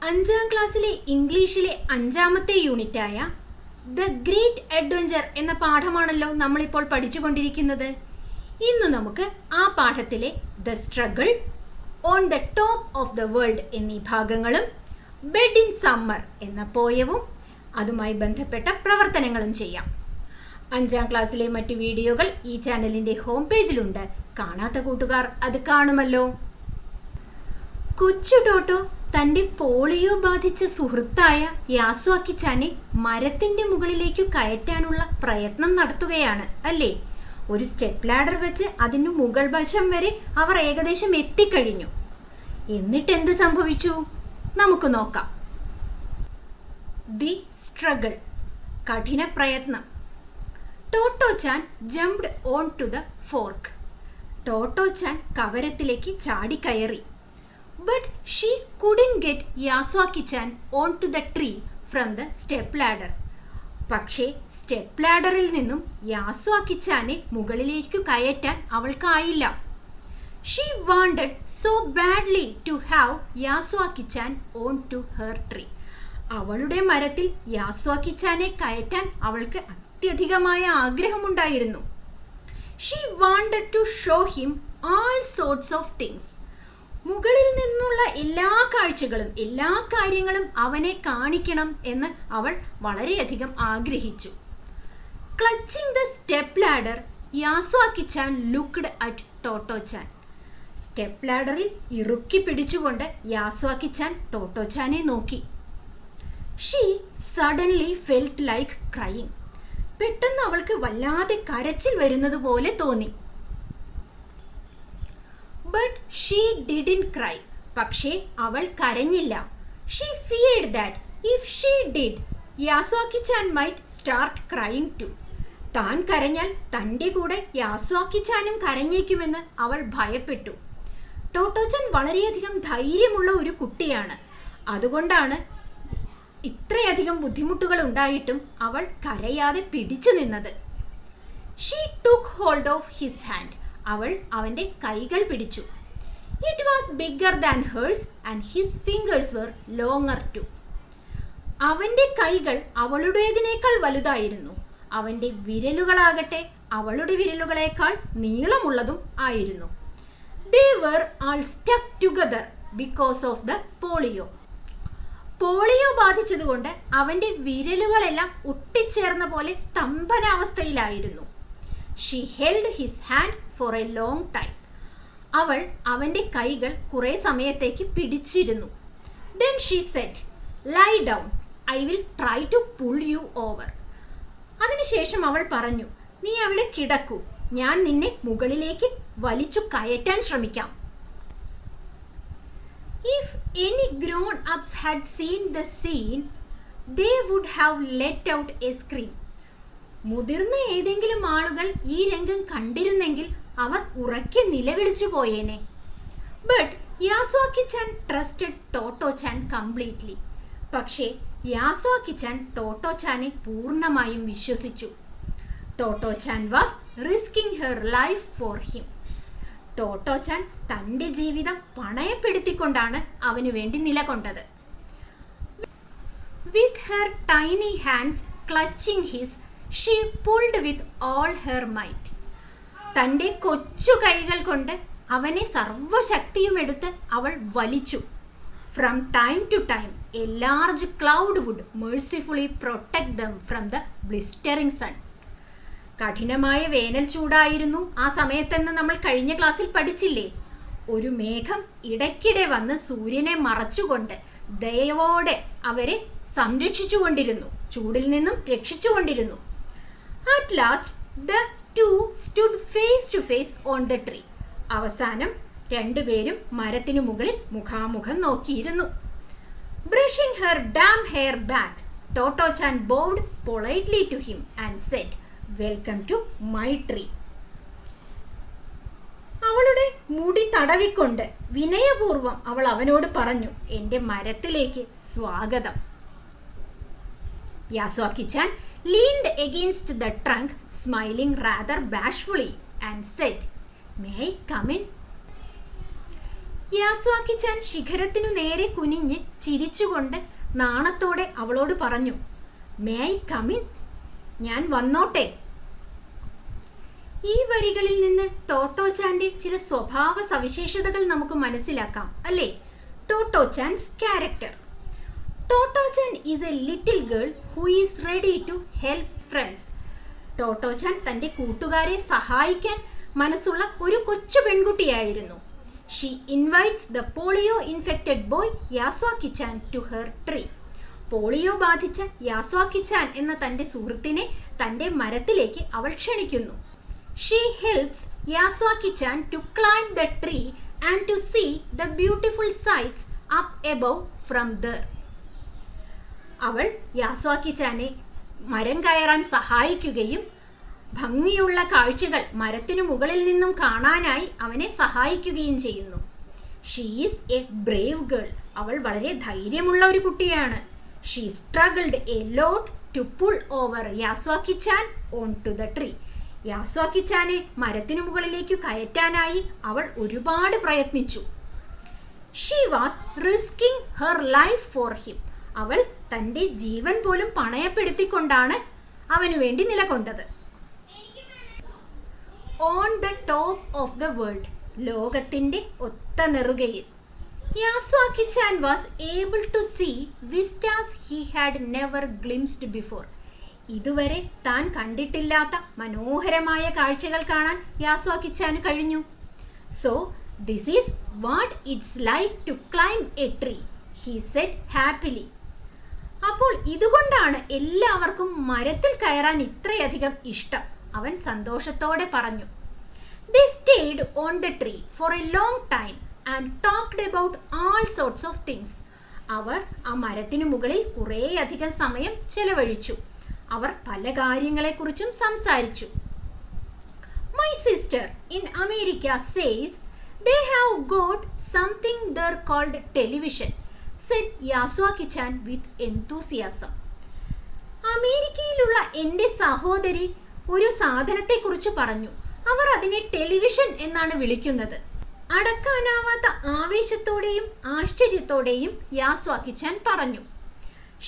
അഞ്ചാം ക്ലാസ്സിലെ ഇംഗ്ലീഷിലെ അഞ്ചാമത്തെ യൂണിറ്റായ ദ ഗ്രേറ്റ് അഡ്വഞ്ചർ എന്ന പാഠമാണല്ലോ നമ്മളിപ്പോൾ പഠിച്ചുകൊണ്ടിരിക്കുന്നത്. ഇന്ന് നമുക്ക് ആ പാഠത്തിലെ the struggle, on the top of the world എന്നീ ഭാഗങ്ങളും ബെഡ് ഇൻ സമ്മർ എന്ന പോയവും അതുമായി ബന്ധപ്പെട്ട പ്രവർത്തനങ്ങളും ചെയ്യാം. അഞ്ചാം ക്ലാസ്സിലെ മറ്റു വീഡിയോകൾ ഈ ചാനലിൻ്റെ ഹോം പേജിലുണ്ട്. കാണാത്ത കൂട്ടുകാർ അത് കാണുമല്ലോ. കൊച്ചു ടോട്ടോ തൻ്റെ പോളിയോ ബാധിച്ച സുഹൃത്തായ യാസ്വാക്കിച്ചാനെ മരത്തിൻ്റെ മുകളിലേക്ക് കയറ്റാനുള്ള പ്രയത്നം നടത്തുകയാണ് അല്ലേ? ഒരു സ്റ്റെപ്പ് ലാഡർ വെച്ച് അതിന് മുകൾ വശം വരെ അവർ ഏകദേശം എത്തിക്കഴിഞ്ഞു. എന്നിട്ട് എന്ത് സംഭവിച്ചു? നമുക്ക് നോക്കാം. ദി സ്ട്രഗിൾ, കഠിന പ്രയത്നം. Tottochan jumped on to the fork. Tottochan കവരത്തിലേക്ക് ചാടിക്കയറി. But she couldn't get Yasuakichan onto the tree from the step ladder. പക്ഷേ സ്റ്റെപ്പ് ലാഡറിൽ നിന്നും യാസ്വാക്കിച്ചാനെ മുകളിലേക്ക് കയറ്റാൻ അവൾക്കായില്ല. She wanted so badly to have യാസ്വാക്കിച്ചാൻ onto her tree. അവളുടെ മരത്തിൽ യാസ്വാക്കിച്ചാനെ കയറ്റാൻ അവൾക്ക് അത്യധികമായ ആഗ്രഹമുണ്ടായിരുന്നു. She wanted to show him all sorts of things. മുകളിൽ നിന്നുള്ള എല്ലാ കാഴ്ചകളും എല്ലാ കാര്യങ്ങളും അവനെ കാണിക്കണം എന്ന് അവൾ വളരെയധികം ആഗ്രഹിച്ചു. Clutching the step ladder, Yasuakichan looked at Tottochan. Step ലാഡറിൽ ഇറുക്കി പിടിച്ചുകൊണ്ട് യാസ്വാക്കിച്ചാൻ ടോട്ടോച്ചാനെ നോക്കി. She suddenly felt like crying. പെട്ടെന്ന് അവൾക്ക് വല്ലാതെ കരച്ചിൽ വരുന്നത് പോലെ തോന്നി. But she didn't cry. പക്ഷേ അവൾ കരഞ്ഞില്ല. She feared that if she did, യാസ്വാക്കിച്ചാൻ might start crying too. താൻ കരഞ്ഞാൽ തൻ്റെ കൂടെ യാസ്വാക്കിച്ചാനും കരഞ്ഞേക്കുമെന്ന് അവൾ ഭയപ്പെട്ടു. ടോട്ടോച്ചാൻ വളരെയധികം ധൈര്യമുള്ള ഒരു കുട്ടിയാണ്. അതുകൊണ്ടാണ് ഇത്രയധികം ബുദ്ധിമുട്ടുകൾ ഉണ്ടായിട്ടും അവൾ കരയാതെ പിടിച്ചു നിന്നത്. She took hold of his hand. അവൾ അവൻ്റെ കൈകൾ പിടിച്ചു. It was bigger than hers and his fingers were longer too. അവൻ്റെ കൈകൾ അവളുടേതിനേക്കാൾ വലുതായിരുന്നു. അവൻ്റെ വിരലുകളാകട്ടെ അവളുടെ വിരലുകളേക്കാൾ നീളമുള്ളതും ആയിരുന്നു. They were all stuck together because of the polio. Polio ബാധിച്ചതുകൊണ്ട് അവൻ്റെ വിരലുകളെല്ലാം ഒട്ടിച്ചേർന്ന പോലെ സ്തംഭനാവസ്ഥയിലായിരുന്നു. She held his hand for a long time. അവൾ അവൻ്റെ കൈകൾ കുറേ സമയത്തേക്ക് പിടിച്ചിരുന്നു. Then she said, lie down. I will try to pull you over. അതിനുശേഷം അവൾ പറഞ്ഞു, നീ അവിടെ കിടക്കൂ, ഞാൻ നിന്നെ മുകളിലേക്ക് വലിച്ചു കയറ്റാൻ ശ്രമിക്കാം. If any grown-ups had seen the scene, they would have let out a scream. മുതിർന്ന ഏതെങ്കിലും ആളുകൾ ഈ രംഗം കണ്ടിരുന്നെങ്കിൽ അവർ ഉറക്കെ നിലവിളിച്ചു പോയേനെ. But Yasuaki chan trusted Totto chan completely. പക്ഷേ യാസ്വാക്കിച്ചാൻ ടോട്ടോച്ചാനെ പൂർണ്ണമായും വിശ്വസിച്ചു. Totto chan was risking her life for him. Totto chan തൻ്റെ ജീവിതം പണയപ്പെടുത്തിക്കൊണ്ടാണ് അവന് വേണ്ടി നിലകൊണ്ടത്. With her tiny hands clutching his, she pulled with all her might. തൻ്റെ കൊച്ചു കൈകൾ കൊണ്ട് അവനെ സർവ്വശക്തിയും എടുത്ത് അവൾ വലിച്ചു. From time to time, a large cloud would mercifully protect them from the blistering sun. കഠിനമായ വേനൽ ചൂടായിരുന്നു ആ സമയത്തെന്ന് നമ്മൾ കഴിഞ്ഞ ക്ലാസ്സിൽ പഠിച്ചില്ലേ? ഒരു മേഘം ഇടയ്ക്കിടെ വന്ന് സൂര്യനെ മറച്ചുകൊണ്ട് ദയവോടെ അവരെ സംരക്ഷിച്ചുകൊണ്ടിരുന്നു, ചൂടിൽ നിന്നും രക്ഷിച്ചുകൊണ്ടിരുന്നു. At last, the two stood face to face on the tree. അവസാനം രണ്ടുപേരും മരത്തിനു മുകളിൽ മുഖാമുഖം നോക്കിയിരുന്നു. Brushing her damp hair back, Totochan bowed politely to him and said, "Welcome to my tree." അവളുടെ മുടി തടവിക്കൊണ്ട് വിനയപൂർവ്വം അവൾ അവനോട് പറഞ്ഞു, എൻ്റെ മരത്തിലേക്ക് സ്വാഗതം. യാസ്വാക്കിച്ചാൻ leaned against the trunk, smiling rather bashfully, and said, "May I come in?" യാസ്വാക്കി-ചാൻ ശിഖരത്തിനു നേരെ കുനിഞ്ഞ് ചിരിച്ചുകൊണ്ട് നാണത്തോടെ അവളോട് പറഞ്ഞു, മേ ഐ കം ഇൻ? ഞാൻ വന്നോട്ടെ? ഈ വരികളിൽ നിന്ന് ടോട്ടോ-ചാന്റെ ചില സ്വഭാവ സവിശേഷതകൾ നമുക്ക് മനസ്സിലാക്കാം, അല്ലേ? Totto chan's character. Totto chan is a little girl who is ready to help friends. Totto chan തൻ്റെ കൂട്ടുകാരെ സഹായിക്കാൻ മനസ്സുള്ള ഒരു കൊച്ചു പെൺകുട്ടിയായിരുന്നു. She invites the polio infected boy Yasuaki chan to her tree. Polio ബാധിച്ച യാസ്വാക്കി-ചാൻ എന്ന തൻ്റെ സുഹൃത്തിനെ തൻ്റെ മരത്തിലേക്ക് അവൾ ക്ഷണിക്കുന്നു. She helps Yasuaki chan to climb the tree and to see the beautiful sights up above from there. അവൾ യാസ്വാക്കി-ചാനെ മരം കയറാൻ സഹായിക്കുകയും ഭംഗിയുള്ള കാഴ്ചകൾ മരത്തിനു മുകളിൽ നിന്നും കാണാനായി അവനെ സഹായിക്കുകയും ചെയ്യുന്നു. She is a brave girl. അവൾ വളരെ ധൈര്യമുള്ള ഒരു കുട്ടിയാണ്. She struggled a lot to pull over Yasuaki chan onto the tree. യാസ്വാക്കി-ചാനെ മരത്തിനു മുകളിലേക്ക് കയറ്റാനായി അവൾ ഒരുപാട് പ്രയത്നിച്ചു. She was risking her life for him. അവൾ തൻ്റെ ജീവൻ പോലും പണയപ്പെടുത്തിക്കൊണ്ടാണ് അവനു വേണ്ടി നിലകൊണ്ടത്. On the top of the world, ലോകത്തിൻ്റെ ഒത്ത നെറുകയിൽ, Yasuaki chan was able to see vistas he had never glimpsed before. ഇതുവരെ താൻ കണ്ടിട്ടില്ലാത്ത മനോഹരമായ കാഴ്ചകൾ കാണാൻ യാസ്വാക്കി-ചാന് കഴിഞ്ഞു. So this is what it's like to climb a tree, he said happily. അപ്പോൾ ഇതുകൊണ്ടാണ് എല്ലാവർക്കും മരത്തിൽ കയറാൻ ഇത്രയധികം ഇഷ്ടം, അവൻ സന്തോഷത്തോടെ പറഞ്ഞു. They stayed on the tree for a long time and talked about all sorts of things. അവർ ആ മരത്തിനു മുകളിൽ കുറേയധികം സമയം ചെലവഴിച്ചു. അവർ പല കാര്യങ്ങളെക്കുറിച്ചും സംസാരിച്ചു. My sister in America says they have got something there called television, said Yasuaki-chan with enthusiasm. അമേരിക്കയിലുള്ള എൻ്റെ സഹോദരി ഒരു സാധനത്തെക്കുറിച്ച് പറഞ്ഞു. അവർ അതിനെ ടെലിവിഷൻ എന്നാണ് വിളിക്കുന്നത്. അടക്കാനാവാത്ത ആവേശത്തോടെയും ആശ്ചര്യത്തോടെയും യാസ്വാക്കി-ചാൻ പറഞ്ഞു.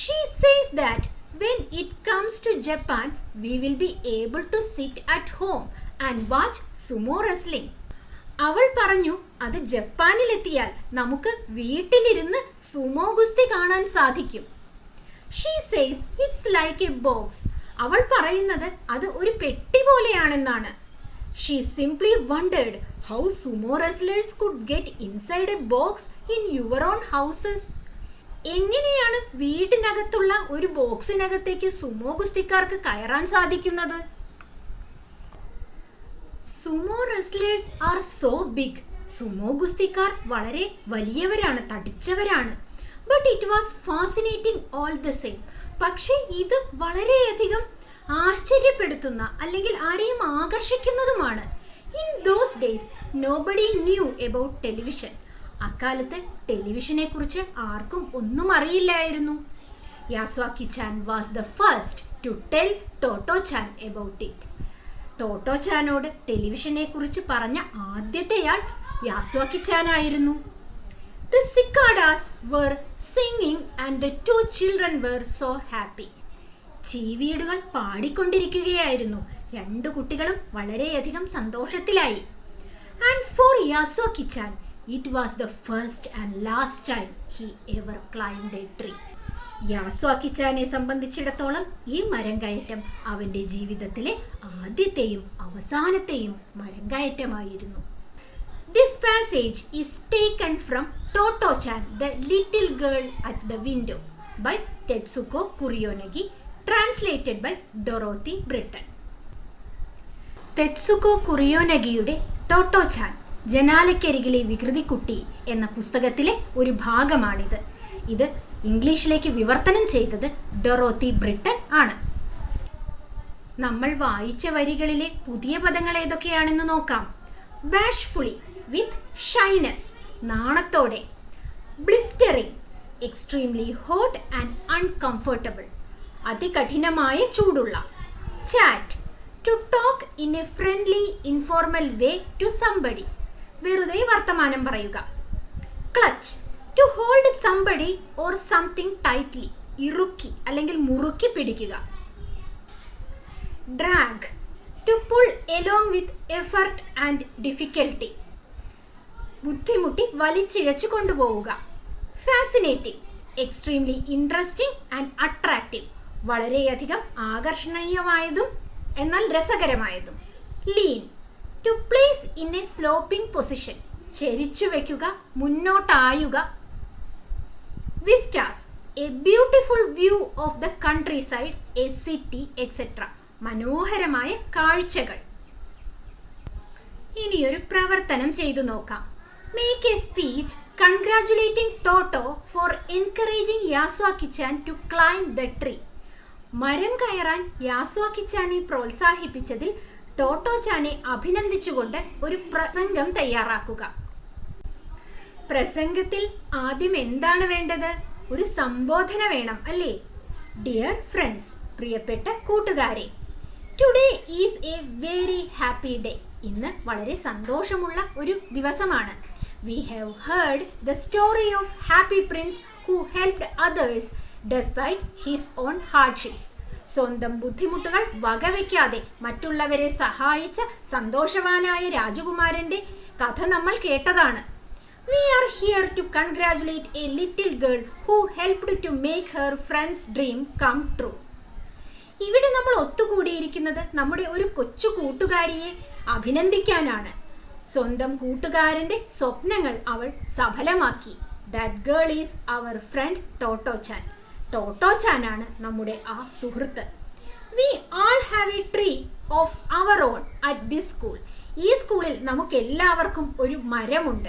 She says that when it comes to Japan, we will be able to sit at home and watch sumo wrestling. അവൾ പറഞ്ഞു, അത് ജപ്പാനിലെത്തിയാൽ നമുക്ക് വീട്ടിലിരുന്ന് സുമോ ഗുസ്തി കാണാൻ സാധിക്കും. She says it's like a box. അവൾ പറയുന്നത് അത് ഒരു പെട്ടി പോലെയാണെന്നാണ്. She simply wondered how sumo wrestlers could get inside a box in your own houses. എങ്ങനെയാണ് വീടിനകത്തുള്ള ഒരു ബോക്സിനകത്തേക്ക് സുമോ ഗുസ്തിക്കാർക്ക് കയറാൻ സാധിക്കുന്നത്? Sumo wrestlers are so big. Sumo ഗുസ്തിക്കാർ വളരെ വലിയവരാണ്, തടിച്ചവരാണ്. But it was fascinating all the same. പക്ഷേ ഇത് വളരെയധികം ആശ്ചര്യപ്പെടുത്തുന്ന അല്ലെങ്കിൽ ആരെയും ആകർഷിക്കുന്നതുമാണ്. In those days nobody knew about television. അക്കാലത്ത് ടെലിവിഷനെ കുറിച്ച് ആർക്കും ഒന്നും അറിയില്ലായിരുന്നു. Yasuaki chan was the first to tell Totto chan about it. ടോട്ടോ-ചാനോട് ടെലിവിഷനെ കുറിച്ച് പറഞ്ഞ ആദ്യത്തെയാൾ യാസ്വാക്കി-ചാൻ ആയിരുന്നു. The cicadas were singing and the two children were so happy. ചീവീടുകൾ പാടിക്കൊണ്ടിരിക്കുകയായിരുന്നു. രണ്ടു കുട്ടികളും വളരെയധികം സന്തോഷത്തിലായി. And for Yasuaki-chan, it was the first and last time he ever climbed a tree. യാസ്വാക്കി-ചാനെ സംബന്ധിച്ചിടത്തോളം ഈ മരം കയറ്റം അവൻ്റെ ജീവിതത്തിലെ ആദ്യത്തെയും അവസാനത്തെയും മരം കയറ്റമായിരുന്നു. This passage is taken from Toto-chan, the Little Girl at the Window by Tetsuko Kurionagi, translated by Dorothy Britton. തെത്സുക്കോ കുറിയോനഗിയുടെ ടോട്ടോ-ചാൻ ജനാലക്കരികിലെ വികൃതിക്കുട്ടി എന്ന പുസ്തകത്തിലെ ഒരു ഭാഗമാണിത്. ഇത് ഇംഗ്ലീഷിലേക്ക് വിവർത്തനം ചെയ്തത് ഡൊറോത്തി ബ്രിട്ടൺ ആണ്. നമ്മൾ വായിച്ച വരികളിലെ പുതിയ പദങ്ങൾ ഏതൊക്കെയാണെന്ന് നോക്കാം. ബാഷ്ഫുള്ളി വിത്ത് ഷൈനസ്, നാണത്തോടെ. Blistering, extremely hot and uncomfortable, അതികഠിനമായ ചൂടുള്ള. Chat, to talk in a friendly informal way to somebody, വെറുതെ വർത്തമാനം പറയുക. Clutch, to hold somebody or something tightly, ഇറുക്കി അല്ലെങ്കിൽ മുറുക്കി പിടിക്കുക. Drag, to pull along with effort and difficulty, ബുദ്ധിമുട്ടി വലിച്ചിഴച്ചു കൊണ്ടുപോവുക. Fascinating, extremely interesting and attractive, വളരെയധികം ആകർഷണീയമായതും എന്നാൽ രസകരമായതും. Lean, to place in a sloping position, ചെരിച്ചു വയ്ക്കുക, മുന്നോട്ടായുക. Vistas, A beautiful view of the country side, A city etcetera, മനോഹരമായ കാഴ്ചകൾ. ഇനിയൊരു പ്രവർത്തനം ചെയ്തു നോക്കാം. Make a speech congratulating Toto for encouraging Yasuaki-chan to climb the tree. മരം കയറാൻ യാസ്വാക്കി-ചാനെ പ്രോത്സാഹിപ്പിച്ചതിൽ ടോട്ടോ-ചാനെ അഭിനന്ദിച്ചുകൊണ്ട് ഒരു പ്രസംഗം തയ്യാറാക്കുക. പ്രസംഗത്തിൽ ആദ്യം എന്താണ് വേണ്ടത്? ഒരു സംബോധന വേണം അല്ലേ? ഡിയർ ഫ്രണ്ട്സ്, പ്രിയപ്പെട്ട കൂട്ടുകാരെ, today is A very happy day. ഇന്ന് വളരെ സന്തോഷമുള്ള ഒരു ദിവസമാണ്. We have heard the story of Happy Prince who helped others despite his own hardships. സ്വന്തം ബുദ്ധിമുട്ടുകൾ വകവയ്ക്കാതെ മറ്റുള്ളവരെ സഹായിച്ച സന്തോഷവാനായ രാജകുമാരന്റെ കഥ നമ്മൾ കേട്ടതാണ്. We are here to congratulate a little girl who helped to make her friend's dream come true. ഇവിടെ നമ്മൾ ഒത്തുകൂടിയിരിക്കുന്നത് നമ്മുടെ ഒരു കൊച്ചു കൂട്ടുകാരിയെ അഭിനന്ദിക്കാനാണ്. സ്വന്തം കൂട്ടുകാരന്റെ സ്വപ്നങ്ങൾ അവൾ സഫലമാക്കി. That girl is our friend Totto chan. ടോട്ടോ-ചാനാണ് നമ്മുടെ ആ സുഹൃത്ത്. We all have a tree of our own at this school. ഈ സ്കൂളിൽ നമുക്ക് എല്ലാവർക്കും ഒരു മരമുണ്ട്.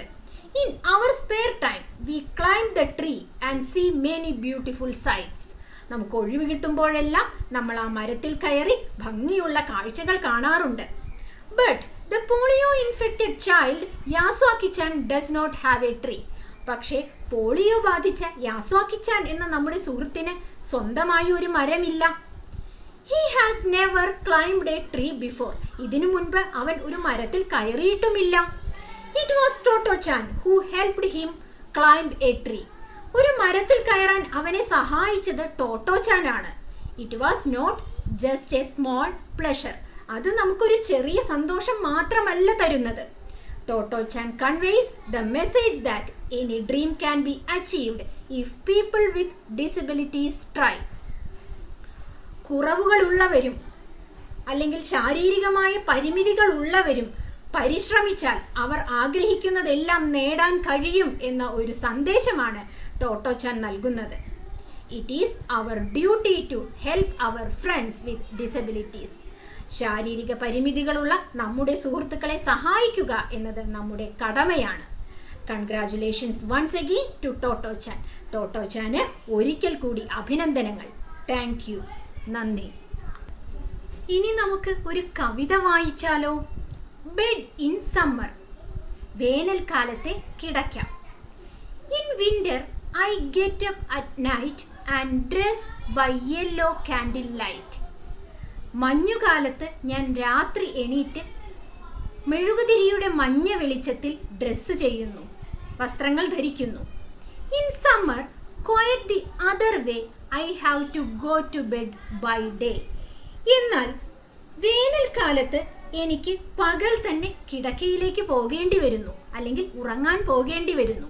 In our spare time we climb the tree and see many beautiful sights. നമുക്ക് ഒഴിവ് കിട്ടുമ്പോഴെല്ലാം നമ്മൾ ആ മരത്തിൽ കയറി ഭംഗിയുള്ള കാഴ്ചകൾ കാണാറുണ്ട്. But the polio infected child Yasuaki-chan does not have a tree. പക്ഷേ പോളിയോ ബാധിച്ച യാസ്വാക്കി-ചാൻ എന്ന നമ്മുടെ സുഹൃത്തിന് സ്വന്തമായി ഒരു മരമില്ല. He has never climbed a tree before. ഇതിനു മുൻപ് അവൻ ഒരു മരത്തിൽ കയറിയിട്ടുമില്ല. It was Toto-chan who helped him climb a tree. ഒരു മരത്തിൽ കയറാൻ അവനെ സഹായിച്ചത് ടോട്ടോ-ചാനാണ്. It was not just a small pleasure. അത് നമുക്കൊരു ചെറിയ സന്തോഷം മാത്രമല്ല തരുന്നത്. Totto chan conveys the message that any dream can be achieved if people with disabilities try. കുറവുകളുള്ളവരും അല്ലെങ്കിൽ ശാരീരികമായ പരിമിതികൾ ഉള്ളവരും പരിശ്രമിച്ചാൽ അവർ ആഗ്രഹിക്കുന്നതെല്ലാം നേടാൻ കഴിയും എന്ന ഒരു സന്ദേശമാണ് ടോട്ടോ-ചാൻ നൽകുന്നത്. It is our duty to help our friends with disabilities. ശാരീരിക പരിമിതികളുള്ള നമ്മുടെ സുഹൃത്തുക്കളെ സഹായിക്കുക എന്നത് നമ്മുടെ കടമയാണ്. Congratulations once again to Totto chan. ടോട്ടോ-ചാന് ഒരിക്കൽ കൂടി അഭിനന്ദനങ്ങൾ. Thank you. നന്ദി. ഇനി നമുക്ക് ഒരു കവിത വായിച്ചാലോ? Bed in summer. വേനൽക്കാലത്തെ കിടക്ക. In winter I get up at night and dress by yellow candle light. മഞ്ഞുകാലത്ത് ഞാൻ രാത്രി എണീറ്റ് മെഴുകുതിരിയുടെ മഞ്ഞ വെളിച്ചത്തിൽ ഡ്രസ്സ് ചെയ്യുന്നു, വസ്ത്രങ്ങൾ ധരിക്കുന്നു. In summer quite the other way I have to go to bed by day. എന്നാൽ വേനൽക്കാലത്ത് എനിക്ക് പകൽ തന്നെ കിടക്കയിലേക്ക് പോകേണ്ടി വരുന്നു, അല്ലെങ്കിൽ ഉറങ്ങാൻ പോകേണ്ടി വരുന്നു.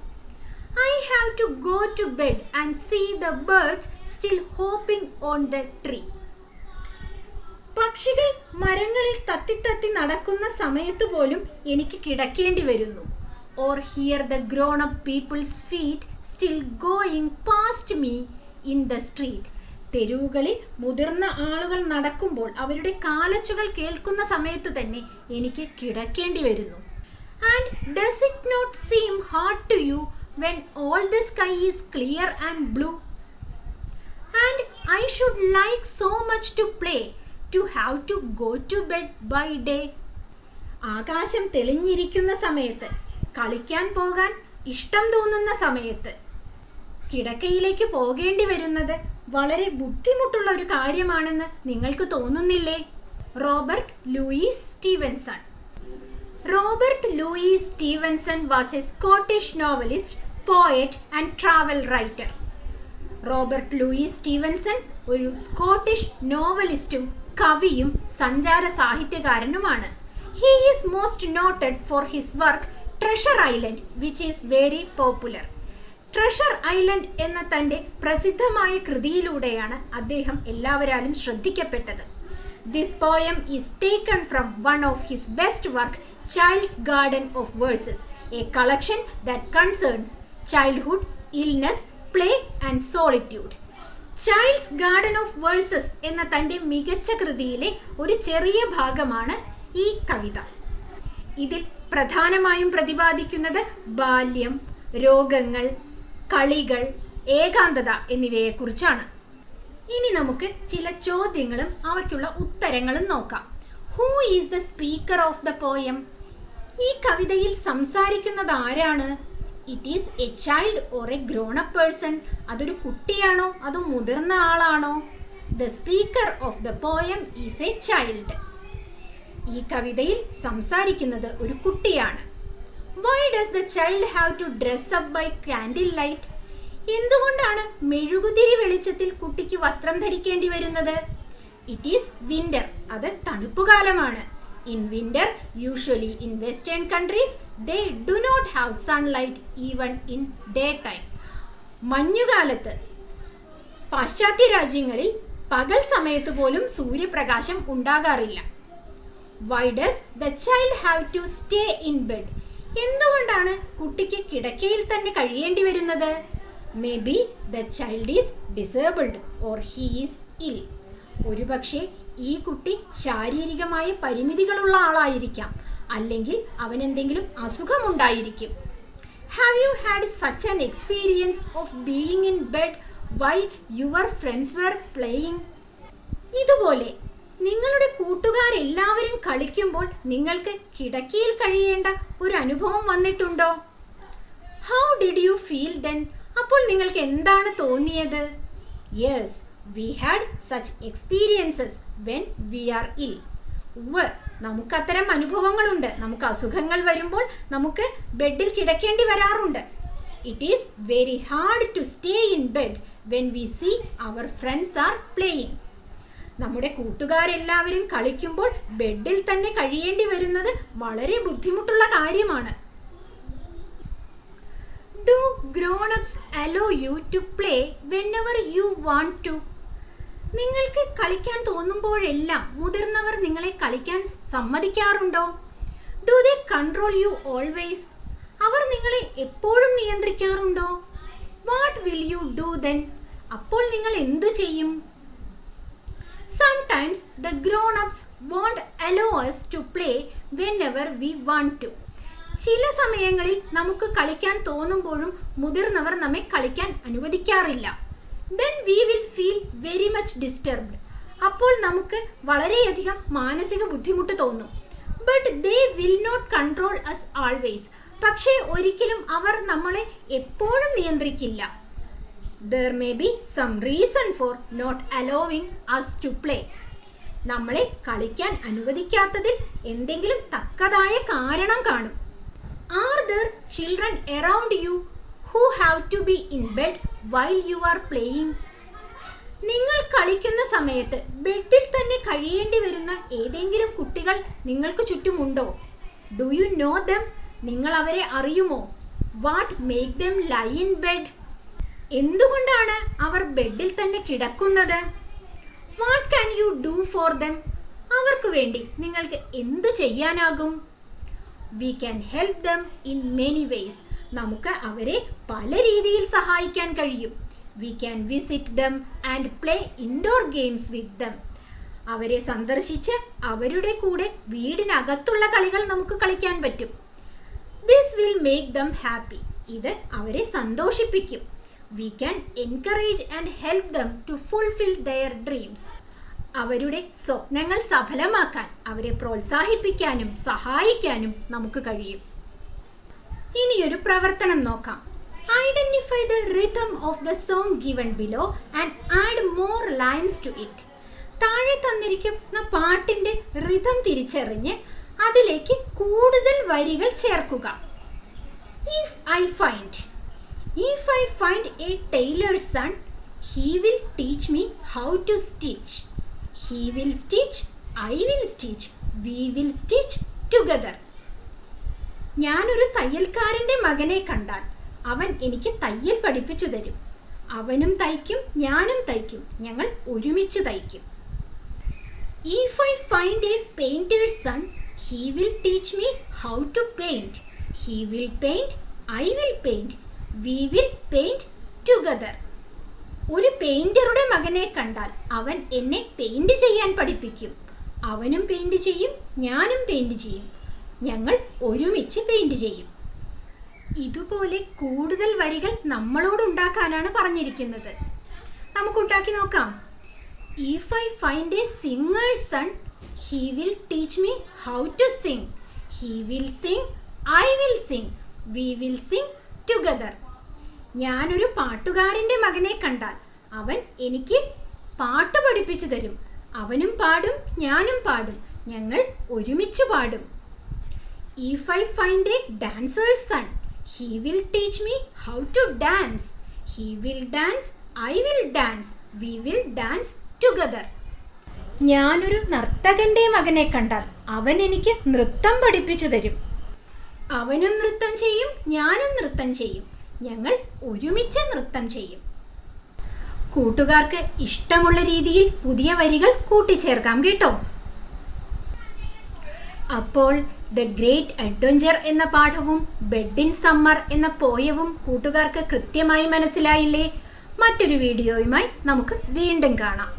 I have to go to bed and see the birds still hopping on the tree. പക്ഷികൾ മരങ്ങളിൽ തത്തി നടക്കുന്ന സമയത്ത് പോലും എനിക്ക് കിടക്കേണ്ടി വരുന്നു. Or hear the grown up people's feet still going past me in the street. തെരുവുകളിൽ മുതിർന്ന ആളുകൾ നടക്കുമ്പോൾ അവരുടെ കാലച്ചുകൾ കേൾക്കുന്ന സമയത്ത് തന്നെ എനിക്ക് കിടക്കേണ്ടി വരുന്നു. And does it not seem hard to you when all the sky is clear and blue? And I should like so much to play to have to go to bed by day. ആകാശം തെളിഞ്ഞിരിക്കുന്ന സമയത്ത്, കളിക്കാൻ പോകാൻ ഇഷ്ടം തോന്നുന്ന സമയത്ത് കിടക്കയിലേക്ക് പോകേണ്ടി വരുന്നത് വളരെ ബുദ്ധിമുട്ടുള്ള ഒരു കാര്യമാണെന്ന് നിങ്ങൾക്ക് തോന്നുന്നില്ലേ? Robert Louis Stevenson. Robert Louis Stevenson was a Scottish novelist poet and travel writer. Robert Louis Stevenson ഒരു സ്കോട്ടിഷ് നോവലിസ്റ്റും കവിയും സഞ്ചാര സാഹിത്യകാരനുമാണ്. He is most noted for his work Treasure Island which is very popular. Treasure Island എന്ന തൻ്റെ പ്രസിദ്ധമായ കൃതിയിലൂടെയാണ് അദ്ദേഹം എല്ലാവരാലും ശ്രദ്ധിക്കപ്പെട്ടത്. This poem is taken from one of his best work, Child's Garden of Verses, a collection that concerns childhood, illness, play and solitude. Child's Garden of versus എന്ന തൻ്റെ മികച്ച കൃതിയിലെ ഒരു ചെറിയ ഭാഗമാണ് ഈ കവിത. ഇതിൽ പ്രധാനമായും പ്രതിപാദിക്കുന്നത് ബാല്യം, രോഗങ്ങൾ, കളികൾ, ഏകാന്തത എന്നിവയെക്കുറിച്ചാണ്. ഇനി നമുക്ക് ചില ചോദ്യങ്ങളും അവയ്ക്കുള്ള ഉത്തരങ്ങളും നോക്കാം. Who is the speaker of the poem? ഈ കവിതയിൽ സംസാരിക്കുന്നത് ആരാണ്? It is a child or a grown up person? അതൊരു കുട്ടിയാണോ അതോ മുതിർന്ന ആളാണോ? The speaker of the poem is a child. ഈ കവിതയിൽ സംസാരിക്കുന്നത് ഒരു കുട്ടിയാണ്. Why does the child have to dress up by candle light? എന്തുകൊണ്ടാണ് മെഴുകുതിരി വെളിച്ചത്തിൽ കുട്ടിക്ക് വസ്ത്രം ധരിക്കേണ്ടി വരുന്നത്? It is winter. അത് തണുപ്പുകാലമാണ്. In winter, usually in western countries, they do not have sunlight even in daytime. മഞ്ഞുകാലത്ത് പാശ്ചാത്യ രാജ്യങ്ങളിൽ പകൽ സമയത്ത് പോലും സൂര്യപ്രകാശം ഉണ്ടാകാറില്ല. Why does the child have to stay in bed? എന്തുകൊണ്ടാണ് കുട്ടിക്ക് കിടക്കയിൽ തന്നെ കഴിയേണ്ടി വരുന്നത്? Maybe the child is disabled or he is ill. ഒരുപക്ഷെ ഈ കുട്ടി ശാരീരികമായ പരിമിതികളുള്ള ആളായിരിക്കാം, അല്ലെങ്കിൽ അവനെന്തെങ്കിലും അസുഖമുണ്ടായിരിക്കും. Have you had such an experience of being in bed while your friends were playing? ഇതുപോലെ നിങ്ങളുടെ കൂട്ടുകാരെല്ലാവരും കളിക്കുമ്പോൾ നിങ്ങൾക്ക് കിടക്കയിൽ കഴിയേണ്ട ഒരു അനുഭവം വന്നിട്ടുണ്ടോ? How did you feel then? അപ്പോൾ നിങ്ങൾക്ക് എന്താണ് തോന്നിയത്? Yes, we had such experiences when we are ill. നമുക്ക് അത്തരം അനുഭവങ്ങളുണ്ട്. നമുക്ക് അസുഖങ്ങൾ വരുമ്പോൾ നമുക്ക് ബെഡിൽ കിടക്കേണ്ടി വരാറുണ്ട്. It is very hard to stay in bed when we see our friends are playing. നമ്മുടെ കൂട്ടുകാരെല്ലാവരും കളിക്കുമ്പോൾ ബെഡിൽ തന്നെ കഴിയേണ്ടി വരുന്നത് വളരെ ബുദ്ധിമുട്ടുള്ള കാര്യമാണ്. Do grown-ups allow you to play whenever you want to? നിങ്ങൾക്ക് കളിക്കാൻ തോന്നുമ്പോഴെല്ലാം മുതിർന്നവർ നിങ്ങളെ കളിക്കാൻ സമ്മതിക്കാറുണ്ടോ? Do they control you always? അവർ നിങ്ങളെ എപ്പോഴും നിയന്ത്രിക്കാറുണ്ടോ? What will you do then? അപ്പോൾ നിങ്ങൾ എന്തു ചെയ്യും? Sometimes the grown ups won't allow us to play whenever we want to. ചില സമയങ്ങളിൽ നമുക്ക് കളിക്കാൻ തോന്നുമ്പോഴും മുതിർന്നവർ നമ്മെ കളിക്കാൻ അനുവദിക്കാറില്ല. Then we will feel very much disturbed. അപ്പോൾ നമുക്ക് വളരെയധികം മാനസിക ബുദ്ധിമുട്ട് തോന്നും. But they will not control us always. പക്ഷേ ഒരിക്കലും അവർ നമ്മളെ എപ്പോഴും നിയന്ത്രിക്കില്ല. There may be some reason for not allowing us to play. നമ്മളെ കളിക്കാൻ അനുവദിക്കാത്തതിൽ എന്തെങ്കിലും തക്കതായ കാരണം കാണും. Are there children around you who have to be in bed while you are playing? നിങ്ങൾ കളിക്കുന്ന സമയത്ത് ബെഡിൽ തന്നെ കഴിയേണ്ടി വരുന്ന ഏതെങ്കിലും കുട്ടികൾ നിങ്ങൾക്ക് ചുറ്റുമുണ്ടോ? Do you know them? നിങ്ങൾ അവരെ അറിയുമോ? What make them lie in bed? എന്തുകൊണ്ടാണ് അവർ ബെഡിൽ തന്നെ കിടക്കുന്നത്? What can you do for them? അവർക്ക് വേണ്ടി നിങ്ങൾക്ക് എന്തു ചെയ്യാനാകും? We can help them in many ways. നമുക്ക് അവരെ പല രീതിയിൽ സഹായിക്കാൻ കഴിയും. We can visit them and play indoor games with them. അവരെ സന്ദർശിച്ച് അവരുടെ കൂടെ വീടിനകത്തുള്ള കളികൾ നമുക്ക് കളിക്കാൻ പറ്റും. This will make dum happy. ഇത് അവരെ സന്തോഷിപ്പിക്കും. We can encourage and help them to fulfil their dreams. അവരുടെ സ്വപ്നങ്ങൾ സഫലമാക്കാൻ അവരെ പ്രോത്സാഹിപ്പിക്കാനും സഹായിക്കാനും നമുക്ക് കഴിയും. ഇനിയൊരു പ്രവർത്തനം നോക്കാം. Identify the rhythm of the song given below and add more lines to it. താഴെ തന്നിരിക്കുന്ന പാട്ടിന്റെ റിതം തിരിച്ചറിഞ്ഞ് അതിലേക്ക് കൂടുതൽ വരികൾ ചേർക്കുക. If I find, If I find a tailor's son, he will teach me how to stitch. He will stitch, I will stitch, we will stitch together. ഞാനൊരു തയ്യൽക്കാരൻ്റെ മകനെ കണ്ടാൽ അവൻ എനിക്ക് തയ്യൽ പഠിപ്പിച്ചു തരും. അവനും തയ്ക്കും, ഞാനും തയ്ക്കും. ഞങ്ങൾ ഒരുമിച്ച് തയ്ക്കും. If I find a painter's son, he will teach me how to paint. He will paint, I will paint, we will paint together. ഒരു പെയിന്ററുടെ മകനെ കണ്ടാൽ അവൻ എന്നെ പെയിന്റ് ചെയ്യാൻ പഠിപ്പിക്കും. അവനും പെയിന്റ് ചെയ്യും, ഞാനും പെയിന്റ് ചെയ്യും. ഞങ്ങൾ ഒരുമിച്ച് പെയിന്റ് ചെയ്യും. ഇതുപോലെ കൂടുതൽ വരികൾ നമ്മളോട് ഉണ്ടാക്കാനാണ് പറഞ്ഞിരിക്കുന്നത്. നമുക്ക് ഉണ്ടാക്കി നോക്കാം. If I find a singer's son, he will teach me how to sing. He will sing, I will sing, we will sing together. ഞാനൊരു പാട്ടുകാരൻ്റെ മകനെ കണ്ടാൽ അവൻ എനിക്ക് പാട്ട് പഠിപ്പിച്ചു തരും. അവനും പാടും, ഞാനും പാടും. ഞങ്ങൾ ഒരുമിച്ച് പാടും. If I find a dancer's son, he will teach me how to dance. He will dance, I will dance, we will dance together. ഞാനൊരു നർത്തകൻ്റെ മകനെ കണ്ടാൽ അവൻ എനിക്ക് നൃത്തം പഠിപ്പിച്ചു തരും. അവനും നൃത്തം ചെയ്യും, ഞാനും നൃത്തം ചെയ്യും. ഞങ്ങൾ ഒരുമിച്ച് നൃത്തം ചെയ്യും. കൂട്ടുകാർക്ക് ഇഷ്ടമുള്ള രീതിയിൽ പുതിയ വരികൾ കൂട്ടിച്ചേർക്കാം കേട്ടോ. അപ്പോൾ ദ ഗ്രേറ്റ് അഡ്വഞ്ചർ എന്ന പാഠവും ബെഡ് ഇൻ സമ്മർ എന്ന പോയവും കൂട്ടുകാർക്ക് കൃത്യമായി മനസ്സിലായില്ലേ? മറ്റൊരു വീഡിയോയുമായി നമുക്ക് വീണ്ടും കാണാം.